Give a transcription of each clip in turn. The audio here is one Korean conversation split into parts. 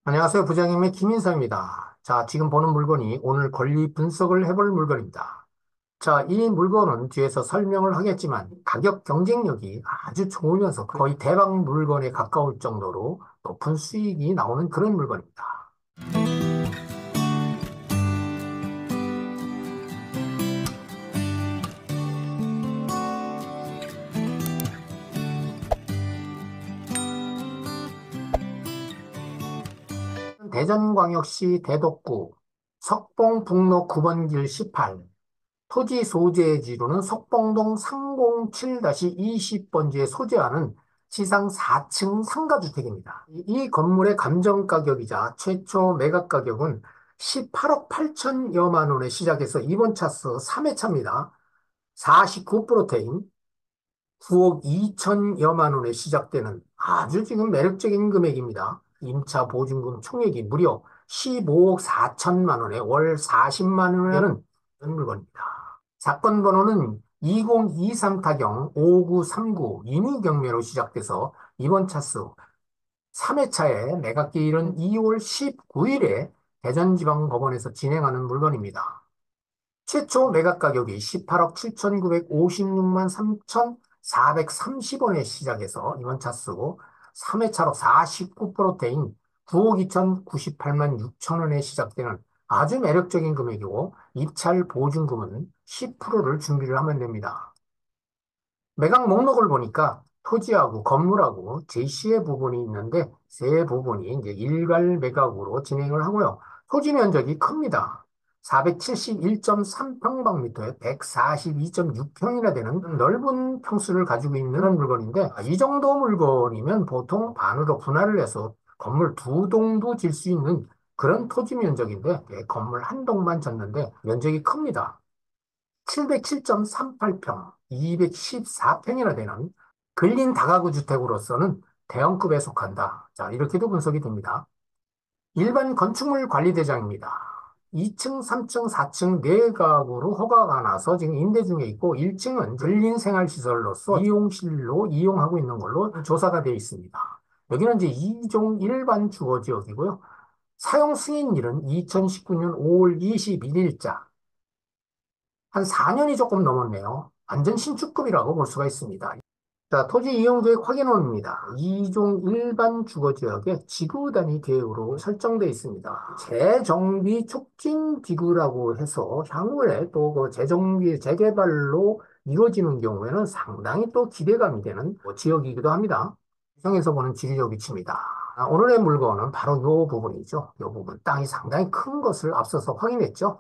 안녕하세요. 부장님의 김인성입니다. 자, 지금 보는 물건이 오늘 권리 분석을 해볼 물건입니다. 자, 이 물건은 뒤에서 설명을 하겠지만 가격 경쟁력이 아주 좋으면서 거의 대박 물건에 가까울 정도로 높은 수익이 나오는 그런 물건입니다. 대전광역시 대덕구 석봉북로 9번길 18, 토지 소재지로는 석봉동 307-20번지에 소재하는 지상 4층 상가주택입니다. 이 건물의 감정 가격이자 최초 매각 가격은 18억 8천여만 원에 시작해서 이번 차수 3회차입니다. 49%대인 9억 2천여만 원에 시작되는 아주 지금 매력적인 금액입니다. 임차 보증금 총액이 무려 15억 4천만 원에 월 40만 원에 하는 물건입니다. 사건 번호는 2023타경 5939 임의경매로 시작돼서 이번 차수 3회차에 매각기일은 2월 19일에 대전지방법원에서 진행하는 물건입니다. 최초 매각 가격이 18억 7,956만 3,430원에 시작해서 이번 차수 3회차로 49%대인 9억 2,098만 6천 원에 시작되는 아주 매력적인 금액이고 입찰 보증금은 10%를 준비를 하면 됩니다. 매각 목록을 보니까 토지하고 건물하고 제시의 부분이 있는데 세 부분이 이제 일괄 매각으로 진행을 하고요. 토지 면적이 큽니다. 471.3평방미터에 142.6평이나 되는 넓은 평수를 가지고 있는 그런 물건인데 이 정도 물건이면 보통 반으로 분할을 해서 건물 두 동도 질 수 있는 그런 토지 면적인데 건물 한 동만 졌는데 면적이 큽니다. 707.38평, 214평이나 되는 근린 다가구 주택으로서는 대형급에 속한다. 자, 이렇게도 분석이 됩니다. 일반 건축물 관리대장입니다. 2층, 3층, 4층 네가구로 허가가 나서 지금 임대 중에 있고 1층은 근린생활시설로서 이용실로 이용하고 있는 걸로 조사가 되어 있습니다. 여기는 이제 2종 일반 주거지역이고요. 사용 승인일은 2019년 5월 21일자. 한 4년이 조금 넘었네요. 완전 신축급이라고 볼 수가 있습니다. 자, 토지 이용계획 확인원입니다. 2종 일반 주거지역에 지구 단위 계획으로 설정되어 있습니다. 재정비 촉진 지구라고 해서 향후에 또 그 재정비, 재개발로 이루어지는 경우에는 상당히 또 기대감이 되는 지역이기도 합니다. 위성에서 보는 지리적 위치입니다. 오늘의 물건은 바로 이 부분이죠. 이 부분. 땅이 상당히 큰 것을 앞서서 확인했죠.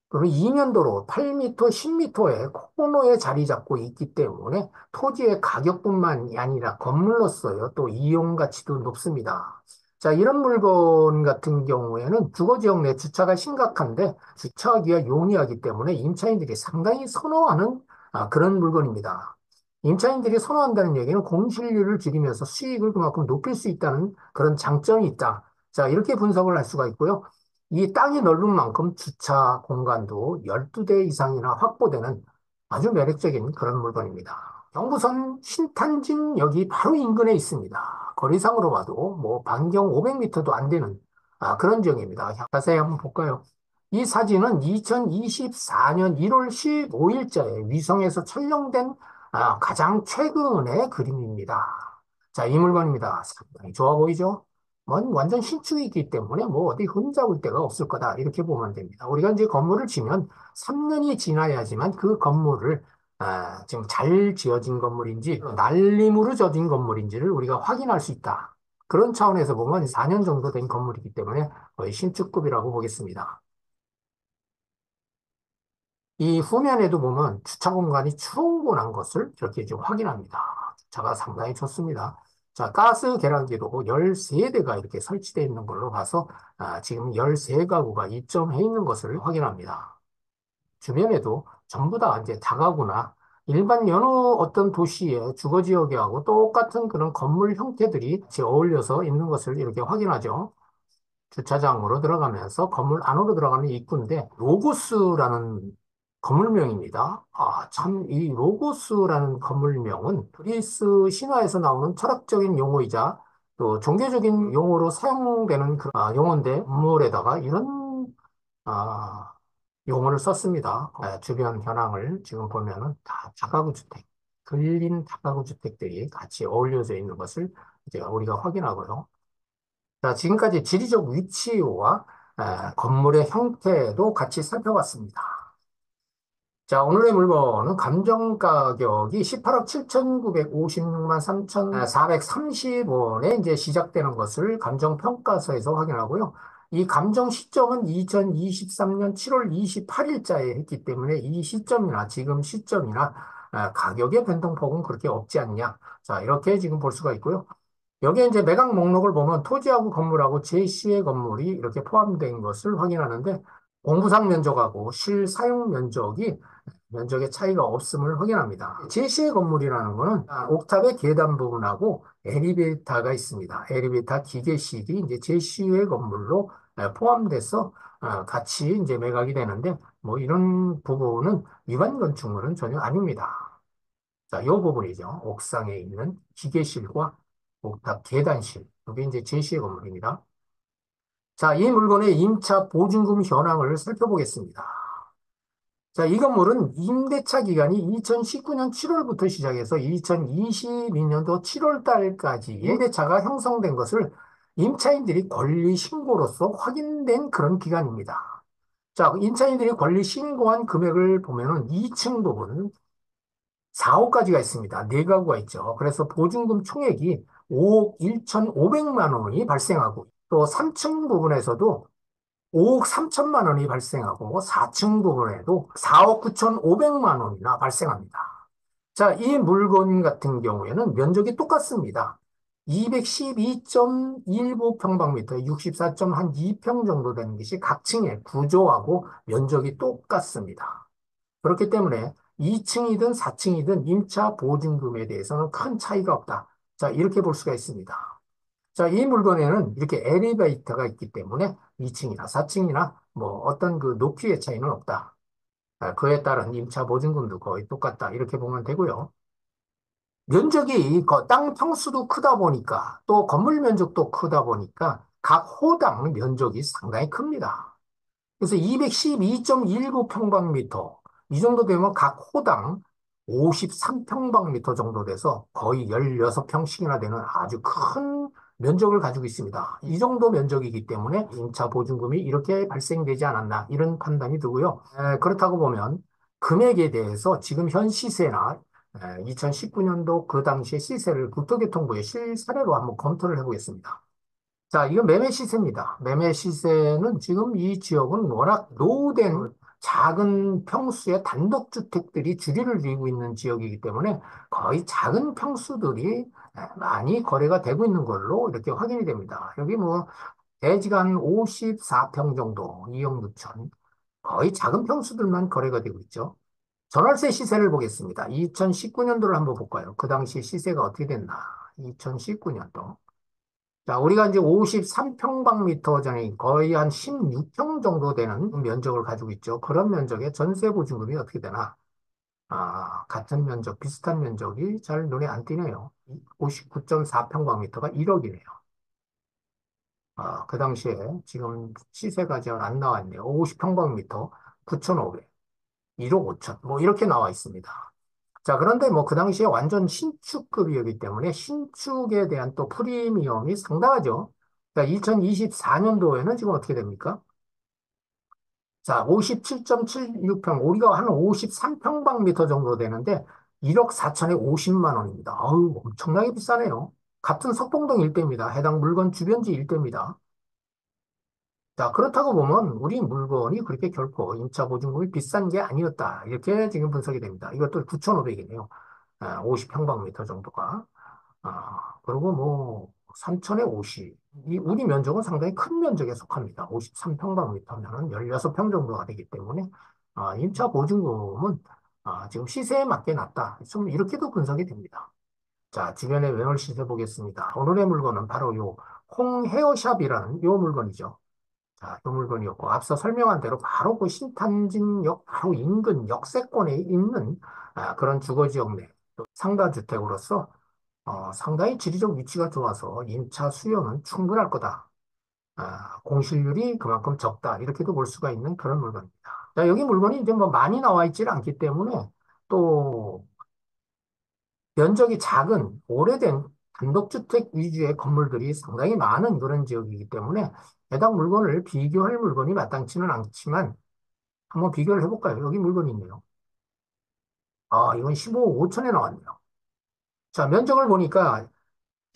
그리고 2년도로 8m, 10m의 코너에 자리 잡고 있기 때문에 토지의 가격뿐만이 아니라 건물로서요, 또 이용 가치도 높습니다. 자, 이런 물건 같은 경우에는 주거지역 내 주차가 심각한데 주차하기가 용이하기 때문에 임차인들이 상당히 선호하는 그런 물건입니다. 임차인들이 선호한다는 얘기는 공실률을 줄이면서 수익을 그만큼 높일 수 있다는 그런 장점이 있다. 자, 이렇게 분석을 할 수가 있고요. 이 땅이 넓은 만큼 주차 공간도 12대 이상이나 확보되는 아주 매력적인 그런 물건입니다. 경부선 신탄진역이 바로 인근에 있습니다. 거리상으로 봐도 뭐 반경 500m도 안 되는 그런 지역입니다. 자세히 한번 볼까요? 이 사진은 2024년 1월 15일자에 위성에서 촬영된 가장 최근의 그림입니다. 자, 이 물건입니다. 상당히 좋아 보이죠? 완전 신축이기 때문에 뭐 어디 흠잡을 데가 없을 거다. 이렇게 보면 됩니다. 우리가 이제 건물을 지면 3년이 지나야지만 그 건물을 지금 잘 지어진 건물인지 날림으로 져진 건물인지를 우리가 확인할 수 있다. 그런 차원에서 보면 4년 정도 된 건물이기 때문에 거의 신축급이라고 보겠습니다. 이 후면에도 보면 주차 공간이 충분한 것을 이렇게 좀 확인합니다. 주차가 상당히 좋습니다. 자, 가스 계량기도 13대가 이렇게 설치되어 있는 걸로 봐서 지금 13가구가 입점해 있는 것을 확인합니다. 주변에도 전부 다 이제 다가구나 일반 여느 어떤 도시의 주거 지역하고 똑같은 그런 건물 형태들이 같이 어울려서 있는 것을 이렇게 확인하죠. 주차장으로 들어가면서 건물 안으로 들어가는 입구인데 로고스라는 건물명입니다. 참 이 로고스라는 건물명은 그리스 신화에서 나오는 철학적인 용어이자 또 종교적인 용어로 사용되는 그 용어인데 건물에다가 이런 아, 용어를 썼습니다. 주변 현황을 지금 보면은 다 다가구 주택, 근린 다가구 주택들이 같이 어울려져 있는 것을 이제 우리가 확인하고요. 자, 지금까지 지리적 위치와 건물의 형태도 같이 살펴봤습니다. 자, 오늘의 물건은 감정 가격이 18억 7,956만 3,430원에 이제 시작되는 것을 감정 평가서에서 확인하고요. 이 감정 시점은 2023년 7월 28일자에 했기 때문에 이 시점이나 지금 시점이나 가격의 변동폭은 그렇게 없지 않냐. 자, 이렇게 지금 볼 수가 있고요. 여기에 이제 매각 목록을 보면 토지하고 건물하고 제시의 건물이 이렇게 포함된 것을 확인하는데 공부상 면적하고 실사용 면적이 면적의 차이가 없음을 확인합니다. 제시의 건물이라는 것은 옥탑의 계단 부분하고 엘리베이터가 있습니다. 엘리베이터 기계실이 이제 제시의 건물로 포함돼서 같이 이제 매각이 되는데 뭐 이런 부분은 일반 건축물은 전혀 아닙니다. 자, 이 부분이죠. 옥상에 있는 기계실과 옥탑 계단실. 이게 이제 제시의 건물입니다. 자, 이 물건의 임차 보증금 현황을 살펴보겠습니다. 자, 이 건물은 임대차 기간이 2019년 7월부터 시작해서 2022년도 7월 달까지 임대차가 형성된 것을 임차인들이 권리 신고로서 확인된 그런 기간입니다. 자, 임차인들이 권리 신고한 금액을 보면은 2층 부분 4호까지가 있습니다. 네 가구가 있죠. 그래서 보증금 총액이 5억 1,500만 원이 발생하고 또 3층 부분에서도 5억 3천만 원이 발생하고 4층 부분에도 4억 9,500만 원이나 발생합니다. 자, 이 물건 같은 경우에는 면적이 똑같습니다. 212.19평방미터, 64.2평 정도 되는 것이 각 층의 구조하고 면적이 똑같습니다. 그렇기 때문에 2층이든 4층이든 임차 보증금에 대해서는 큰 차이가 없다. 자, 이렇게 볼 수가 있습니다. 자, 이 물건에는 이렇게 엘리베이터가 있기 때문에 2층이나 4층이나 뭐 어떤 그 높이의 차이는 없다. 그에 따른 임차 보증금도 거의 똑같다. 이렇게 보면 되고요. 면적이 땅 평수도 크다 보니까 또 건물 면적도 크다 보니까 각 호당 면적이 상당히 큽니다. 그래서 212.19평방미터 이 정도 되면 각 호당 53평방미터 정도 돼서 거의 16평씩이나 되는 아주 큰 면적을 가지고 있습니다. 이 정도 면적이기 때문에 임차 보증금이 이렇게 발생되지 않았나 이런 판단이 들고요. 그렇다고 보면 금액에 대해서 지금 현 시세나 2019년도 그 당시의 시세를 국토교통부의 실사례로 한번 검토를 해보겠습니다. 자, 이건 매매 시세입니다. 매매 시세는 지금 이 지역은 워낙 노후된 작은 평수의 단독주택들이 주류를 이루고 있는 지역이기 때문에 거의 작은 평수들이 많이 거래가 되고 있는 걸로 이렇게 확인이 됩니다. 여기 뭐 대지가 한 54평 정도, 2억 6천. 거의 작은 평수들만 거래가 되고 있죠. 전월세 시세를 보겠습니다. 2019년도를 한번 볼까요? 그 당시 시세가 어떻게 됐나? 2019년도. 자, 우리가 이제 53평방미터 전에 거의 한 16평 정도 되는 면적을 가지고 있죠. 그런 면적의 전세 보증금이 어떻게 되나? 같은 면적, 비슷한 면적이 잘 눈에 안 띄네요. 59.4평방미터가 1억이네요. 그 당시에 지금 시세가 잘 안 나왔네요. 50평방미터 9,500, 1억 5천, 뭐 이렇게 나와 있습니다. 자, 그런데 뭐 그 당시에 완전 신축급이었기 때문에 신축에 대한 또 프리미엄이 상당하죠. 자, 2024년도에는 지금 어떻게 됩니까? 자, 57.76평, 우리가 한 53평방미터 정도 되는데 1억 4천에 50만 원입니다. 아유, 엄청나게 비싸네요. 같은 석봉동 일대입니다. 해당 물건 주변지 일대입니다. 자, 그렇다고 보면 우리 물건이 그렇게 결코 임차 보증금이 비싼 게 아니었다. 이렇게 지금 분석이 됩니다. 이것도 9,500이네요. 50평방미터 정도가. 그리고 뭐, 3천에 50. 이, 우리 면적은 상당히 큰 면적에 속합니다. 53평방미터면은 16평 정도가 되기 때문에, 임차 보증금은, 지금 시세에 맞게 낮다. 좀 이렇게도 분석이 됩니다. 자, 주변의 매물 시세 보겠습니다. 오늘의 물건은 바로 요, 홍헤어샵이라는 요 물건이죠. 자, 요 물건이었고, 앞서 설명한 대로 바로 그 신탄진역 바로 인근 역세권에 있는 그런 주거지역 내 상가주택으로서 상당히 지리적 위치가 좋아서 임차 수요는 충분할 거다. 공실률이 그만큼 적다. 이렇게도 볼 수가 있는 그런 물건입니다. 자, 여기 물건이 이제 뭐 많이 나와 있지 않기 때문에 또 면적이 작은 오래된 단독주택 위주의 건물들이 상당히 많은 그런 지역이기 때문에 해당 물건을 비교할 물건이 마땅치는 않지만 한번 비교를 해볼까요? 여기 물건이 있네요. 이건 15억 5천에 나왔네요. 자, 면적을 보니까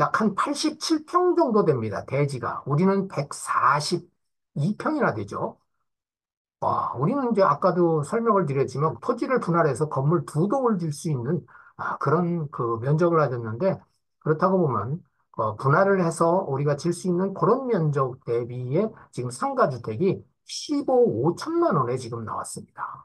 약 한 87평 정도 됩니다. 대지가. 우리는 142평이나 되죠. 우리는 이제 아까도 설명을 드렸지만 토지를 분할해서 건물 두 동을 질 수 있는 그런 그 면적을 가졌는데 그렇다고 보면 분할을 해서 우리가 질 수 있는 그런 면적 대비에 지금 상가주택이 15억 5천만 원에 지금 나왔습니다.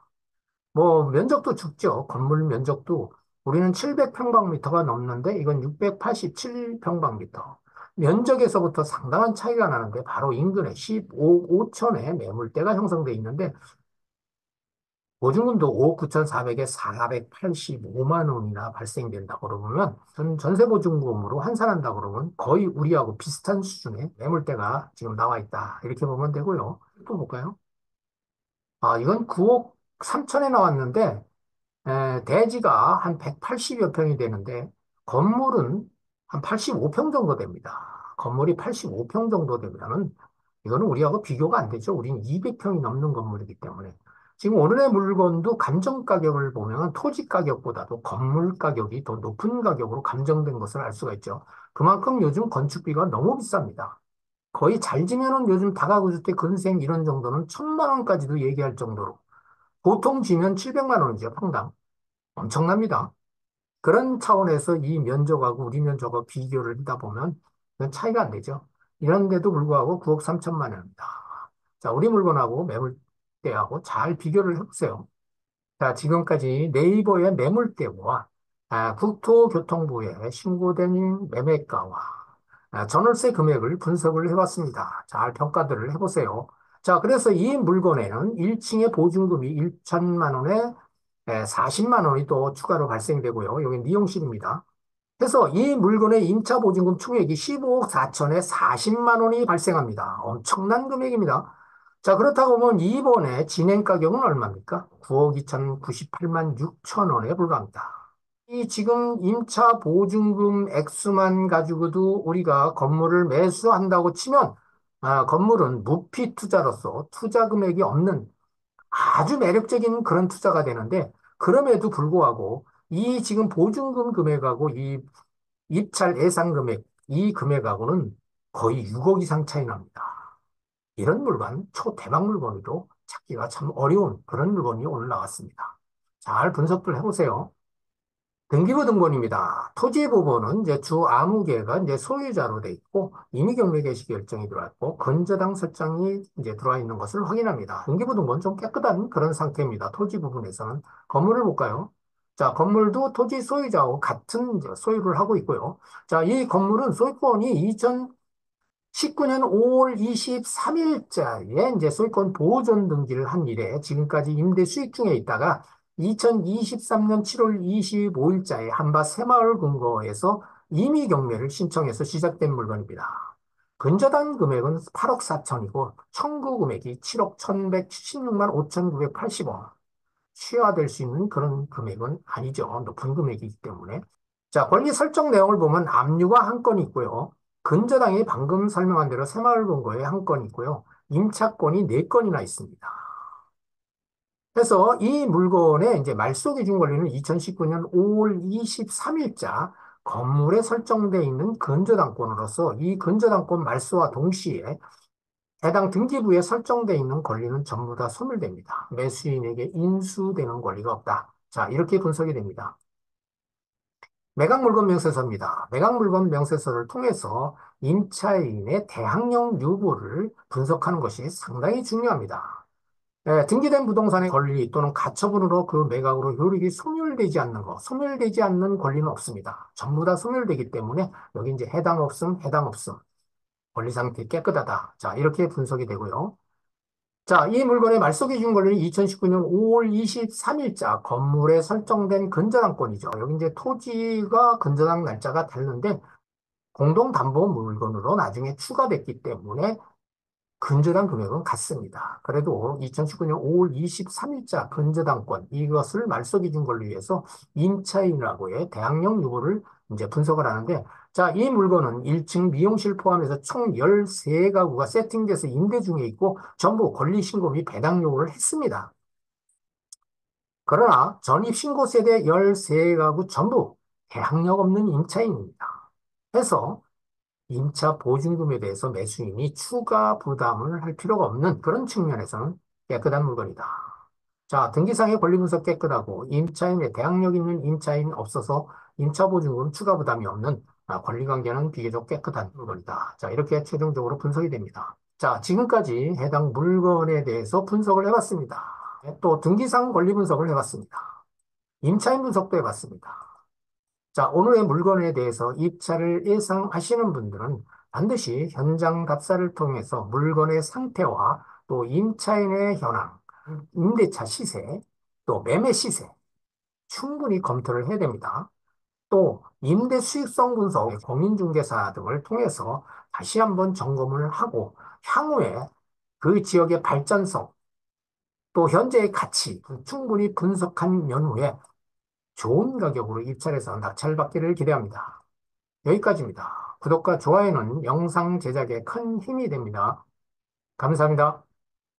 뭐 면적도 죽죠. 건물 면적도 우리는 700평방미터가 넘는데 이건 687평방미터. 면적에서부터 상당한 차이가 나는데 바로 인근에 15억 5천에 매물대가 형성돼 있는데 보증금도 5억 9,400에 485만 원이나 발생된다 그러면 전세 보증금으로 환산한다 그러면 거의 우리하고 비슷한 수준의 매물대가 지금 나와 있다. 이렇게 보면 되고요. 또 볼까요? 이건 9억 3천에 나왔는데 대지가 한 180여 평이 되는데 건물은 한 85평 정도 됩니다. 건물이 85평 정도 되면은 이거는 우리하고 비교가 안 되죠. 우리는 200평이 넘는 건물이기 때문에. 지금 오늘의 물건도 감정 가격을 보면 토지 가격보다도 건물 가격이 더 높은 가격으로 감정된 것을 알 수가 있죠. 그만큼 요즘 건축비가 너무 비쌉니다. 거의 잘 지면은 요즘 다가구 주택 건생 이런 정도는 1,000만 원까지도 얘기할 정도로 보통 지면 700만 원이죠, 평당. 엄청납니다. 그런 차원에서 이 면적하고 우리 면적하고 비교를 하다 보면 그건 차이가 안 되죠. 이런데도 불구하고 9억 3천만 원입니다. 자, 우리 물건하고 매물대하고 잘 비교를 해보세요. 자, 지금까지 네이버의 매물대와 국토교통부에 신고된 매매가와 전월세 금액을 분석을 해봤습니다. 잘 평가들을 해보세요. 자, 그래서 이 물건에는 1층의 보증금이 1천만 원에 40만 원이 또 추가로 발생되고요. 여기 미용실입니다. 그래서 이 물건의 임차 보증금 총액이 15억 4천에 40만 원이 발생합니다. 엄청난 금액입니다. 자, 그렇다고 보면 이번에 진행 가격은 얼마입니까? 9억 2,098만 6천 원에 불과합니다. 이 지금 임차 보증금 액수만 가지고도 우리가 건물을 매수한다고 치면 건물은 무피 투자로서 투자 금액이 없는 아주 매력적인 그런 투자가 되는데 그럼에도 불구하고 이 지금 보증금 금액하고 이 입찰 예상 금액 이 금액하고는 거의 6억 이상 차이 납니다. 이런 물건 초대박 물건으로 찾기가 참 어려운 그런 물건이 오늘 나왔습니다. 잘 분석들 해보세요. 등기부 등본입니다. 토지 부분은 이제 주 아무개가 이제 소유자로 돼 있고 임의경매 개시 결정이 들어와 있고 건저당 설정이 이제 들어와 있는 것을 확인합니다. 등기부 등본 좀 깨끗한 그런 상태입니다. 토지 부분에서는 건물을 볼까요? 자, 건물도 토지 소유자하고 같은 이제 소유를 하고 있고요. 자, 이 건물은 소유권이 19년 5월 23일자에 이제 소유권 보존 등기를 한 이래 지금까지 임대 수익 중에 있다가 2023년 7월 25일자에 한밭 새마을 금고에서 임의 경매를 신청해서 시작된 물건입니다. 근저당 금액은 8억 4천이고 청구 금액이 7억 1,176만 5,980원. 취하될 수 있는 그런 금액은 아니죠. 높은 금액이기 때문에. 자, 권리 설정 내용을 보면 압류가 한 건 있고요. 근저당이 방금 설명한 대로 새마을금고에 한 건 있고요. 임차권이 네 건이나 있습니다. 그래서 이 물건의 이제 말소 기준 권리는 2019년 5월 23일자 건물에 설정되어 있는 근저당권으로서 이 근저당권 말소와 동시에 해당 등기부에 설정되어 있는 권리는 전부 다 소멸됩니다. 매수인에게 인수되는 권리가 없다. 자, 이렇게 분석이 됩니다. 매각물건 명세서입니다. 매각물건 명세서를 통해서 임차인의 대항력 유무를 분석하는 것이 상당히 중요합니다. 등기된 부동산의 권리 또는 가처분으로 그 매각으로 효력이 소멸되지 않는 것, 소멸되지 않는 권리는 없습니다. 전부 다 소멸되기 때문에 여기 이제 해당 없음, 해당 없음, 권리 상태 깨끗하다. 자, 이렇게 분석이 되고요. 자, 이 물건의 말소 기준 권리는 2019년 5월 23일자 건물에 설정된 근저당권이죠. 여기 이제 토지가 근저당 날짜가 다른데 공동담보 물건으로 나중에 추가됐기 때문에 근저당 금액은 같습니다. 그래도 2019년 5월 23일자 근저당권 이것을 말소기준 걸로 위해서 임차인이라고의 대항력 유무를 이제 분석을 하는데 자, 이 물건은 1층 미용실 포함해서 총 13가구가 세팅돼서 임대 중에 있고 전부 권리신고 및 배당 요구를 했습니다. 그러나 전입신고 세대 13가구 전부 대항력 없는 임차인입니다. 해서 임차 보증금에 대해서 매수인이 추가 부담을 할 필요가 없는 그런 측면에서는 깨끗한 물건이다. 자, 등기상의 권리 분석 깨끗하고 임차인의 대항력 있는 임차인 없어서 임차 보증금 추가 부담이 없는 권리 관계는 비교적 깨끗한 물건이다. 자, 이렇게 최종적으로 분석이 됩니다. 자, 지금까지 해당 물건에 대해서 분석을 해봤습니다. 또 등기상 권리 분석을 해봤습니다. 임차인 분석도 해봤습니다. 자, 오늘의 물건에 대해서 입찰을 예상하시는 분들은 반드시 현장 답사를 통해서 물건의 상태와 또 임차인의 현황, 임대차 시세, 또 매매 시세 충분히 검토를 해야 됩니다. 또 임대 수익성 분석, 공인중개사 등을 통해서 다시 한번 점검을 하고 향후에 그 지역의 발전성, 또 현재의 가치 충분히 분석한 연후에 좋은 가격으로 입찰해서 낙찰받기를 기대합니다. 여기까지입니다. 구독과 좋아요는 영상 제작에 큰 힘이 됩니다. 감사합니다.